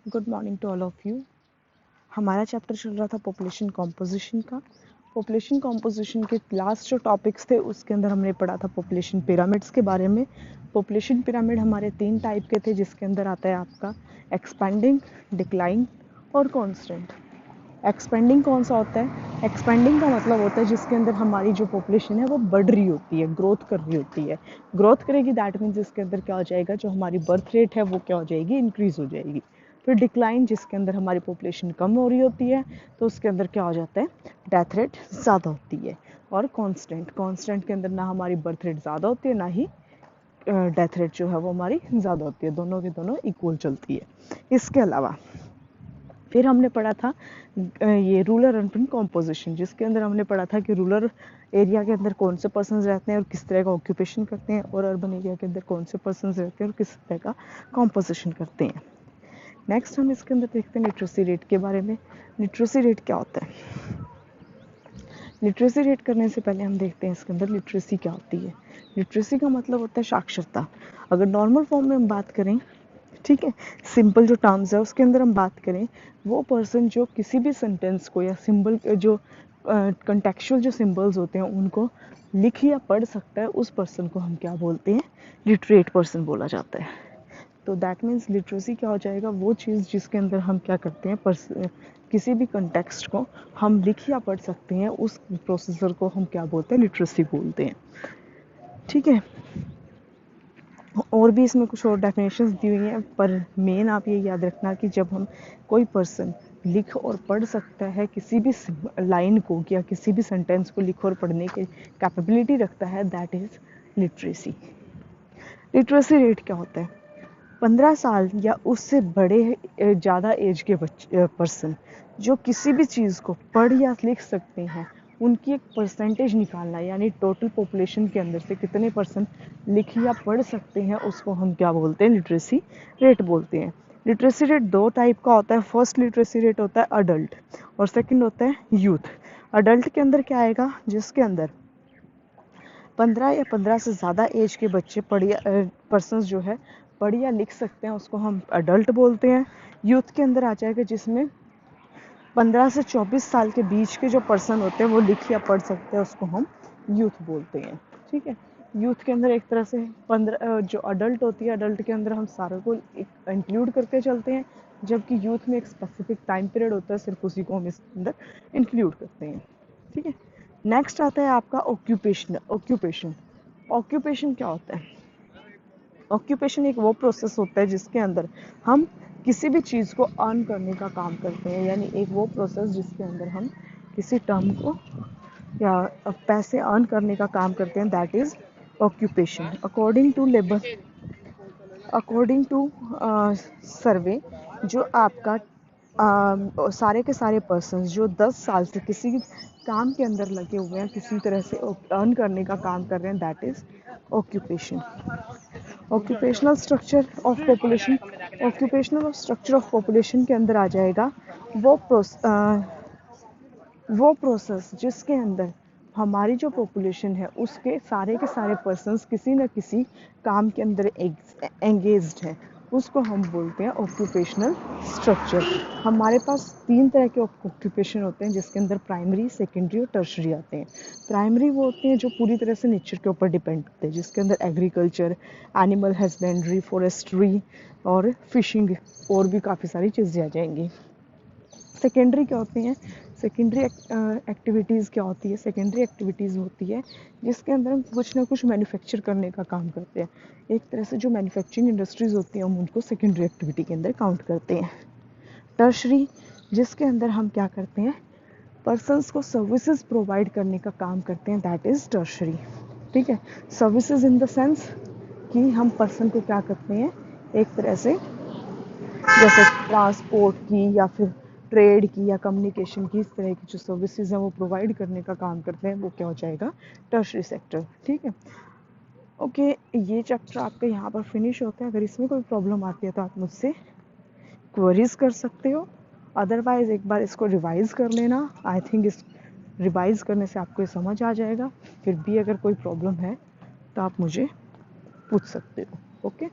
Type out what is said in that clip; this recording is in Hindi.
Good morning to all of you. हमारा चैप्टर चल रहा था पॉपुलेशन कॉम्पोजिशन का। पॉपुलेशन कॉम्पोजिशन के लास्ट जो टॉपिक्स थे उसके अंदर हमने पढ़ा था पॉपुलेशन पिरामिड्स के बारे में। पॉपुलेशन पिरामिड हमारे 3 टाइप के थे, जिसके अंदर आता है आपका एक्सपेंडिंग, डिक्लाइन और कॉन्स्टेंट। एक्सपेंडिंग कौन सा होता है? एक्सपेंडिंग का मतलब होता है जिसके अंदर हमारी जो पॉपुलेशन है वो बढ़ रही होती है, ग्रोथ कर रही होती है। ग्रोथ करेगी दैट मीन्स इसके अंदर क्या हो जाएगा, जो हमारी बर्थ रेट है वो क्या हो जाएगी, इंक्रीज हो जाएगी। फिर डिक्लाइन जिसके अंदर हमारी पॉपुलेशन कम हो रही होती है तो उसके अंदर क्या हो जाता है, डेथ रेट ज़्यादा होती है। और कांस्टेंट, कांस्टेंट के अंदर ना हमारी बर्थ रेट ज़्यादा होती है ना ही डेथ रेट जो है वो हमारी ज़्यादा होती है, दोनों की दोनों इक्वल चलती है। इसके अलावा फिर हमने पढ़ा था ये रूरल अर्बन कॉम्पोजिशन, जिसके अंदर हमने पढ़ा था कि रूरल एरिया के अंदर कौन से पर्सन्स रहते हैं और किस तरह का ऑक्यूपेशन करते हैं, और अर्बन एरिया के अंदर कौन से पर्सन्स रहते हैं और किस तरह का कॉम्पोजिशन करते हैं। नेक्स्ट हम इसके अंदर देखते हैं लिटरेसी रेट के बारे में। लिटरेसी रेट क्या होता है? लिटरेसी रेट करने से पहले हम देखते हैं इसके अंदर लिटरेसी क्या होती है। लिटरेसी का मतलब होता है साक्षरता। अगर नॉर्मल फॉर्म में हम बात करें, ठीक है, सिंपल जो टर्म्स है उसके अंदर हम बात करें, वो पर्सन जो किसी भी सेंटेंस को या सिंबल जो कंटेक्चुअल जो सिंबल्स होते हैं उनको लिख या पढ़ सकता है, उस पर्सन को हम क्या बोलते हैं, लिटरेट पर्सन बोला जाता है। तो दैट मीन्स लिटरेसी क्या हो जाएगा, वो चीज़ जिसके अंदर हम क्या करते हैं, किसी भी कंटेक्स्ट को हम लिख या पढ़ सकते हैं, उस प्रोसेसर को हम क्या बोलते हैं, लिटरेसी बोलते हैं। ठीक है, और भी इसमें कुछ और डेफिनेशंस दी हुई हैं, पर मेन आप ये याद रखना कि जब हम कोई पर्सन लिख और पढ़ सकता है किसी भी लाइन को या किसी भी सेंटेंस को लिख और पढ़ने की कैपेबिलिटी रखता है, that is literacy. Literacy rate क्या होता है? 15 साल या उससे बड़े ज़्यादा एज के पर्सन जो किसी भी चीज़ को पढ़ या लिख सकते हैं, उनकी एक परसेंटेज निकालना, यानी टोटल पॉपुलेशन के अंदर से कितने परसेंट लिख या पढ़ सकते हैं, उसको हम क्या बोलते हैं, लिटरेसी रेट बोलते हैं। लिटरेसी रेट 2 टाइप का होता है। फर्स्ट लिटरेसी रेट होता है अडल्ट और सेकंड होता है यूथ। अडल्ट के अंदर क्या आएगा, जिसके अंदर 15 या 15 से ज़्यादा एज के बच्चे पर्सन्स जो है पढ़ या लिख सकते हैं, उसको हम अडल्ट बोलते हैं। यूथ के अंदर आ जाएगा जिसमें 15 से 24 साल के बीच के जो पर्सन होते हैं वो लिख या पढ़ सकते हैं, उसको हम यूथ बोलते हैं। ठीक है, यूथ के अंदर एक तरह से 15 जो अडल्ट होती है, अडल्ट के अंदर हम सारों को इंक्लूड करके चलते हैं, जबकि यूथ में एक स्पेसिफिक टाइम पीरियड होता है, सिर्फ उसी को हम इसके अंदर इंक्लूड करते हैं। ठीक है, नेक्स्ट आता है आपका ऑक्यूपेशन। ऑक्यूपेशन क्या होता है? ऑक्यूपेशन एक वो प्रोसेस होता है जिसके अंदर हम किसी भी चीज़ को अर्न करने का काम करते हैं, यानी एक वो प्रोसेस जिसके अंदर हम किसी टर्म को या पैसे अर्न करने का काम करते हैं, that is occupation. According to survey, जो आपका सारे के सारे पर्सन्स जो 10 साल से किसी काम के अंदर लगे हुए हैं, किसी तरह से अर्न करने का काम कर रहे हैं, that is occupation. Occupational structure of population, occupational structure of population के अंदर आ जाएगा वो प्रोसेस जिसके अंदर हमारी जो पॉपुलेशन है उसके के सारे पर्सन्स किसी न किसी काम के अंदर एंगेज्ड हैं, उसको हम बोलते हैं ऑक्यूपेशनल स्ट्रक्चर। हमारे पास 3 तरह के ऑक्यूपेशन होते हैं, जिसके अंदर प्राइमरी, सेकेंडरी और टर्शरी आते हैं। प्राइमरी वो होते हैं जो पूरी तरह से नेचर के ऊपर डिपेंड होते हैं, जिसके अंदर एग्रीकल्चर, एनिमल हस्बेंड्री, फॉरेस्ट्री और फिशिंग और भी काफ़ी सारी चीज़ें आ जाएंगी। सेकेंडरी क्या होती हैं? सेकेंडरी एक्टिविटीज़ क्या होती है? सेकेंडरी एक्टिविटीज़ होती है जिसके अंदर हम कुछ ना कुछ मैन्युफैक्चर करने का काम करते हैं। एक तरह से जो मैन्युफैक्चरिंग इंडस्ट्रीज़ होती हैं हम उनको सेकेंडरी एक्टिविटी के अंदर काउंट करते हैं। टर्शरी, जिसके अंदर हम क्या करते हैं, पर्सन्स को सर्विसेज प्रोवाइड करने का काम करते हैं, दैट इज़ टर्शरी। ठीक है, सर्विसेज इन द सेंस कि हम पर्सन को क्या करते हैं, एक तरह से जैसे ट्रांसपोर्ट की या फिर ट्रेड की या कम्युनिकेशन की, इस तरह की जो सर्विसेज हैं वो प्रोवाइड करने का काम करते हैं, वो क्या हो जाएगा, टर्शरी सेक्टर। ठीक है, ओके, ये चैप्टर आपका यहाँ पर फिनिश होता है। अगर इसमें कोई प्रॉब्लम आती है तो आप मुझसे क्वेरीज कर सकते हो, अदरवाइज एक बार इसको रिवाइज कर लेना। आई थिंक इस रिवाइज करने से आपको ये समझ आ जाएगा। फिर भी अगर कोई प्रॉब्लम है तो आप मुझे पूछ सकते हो। ओके।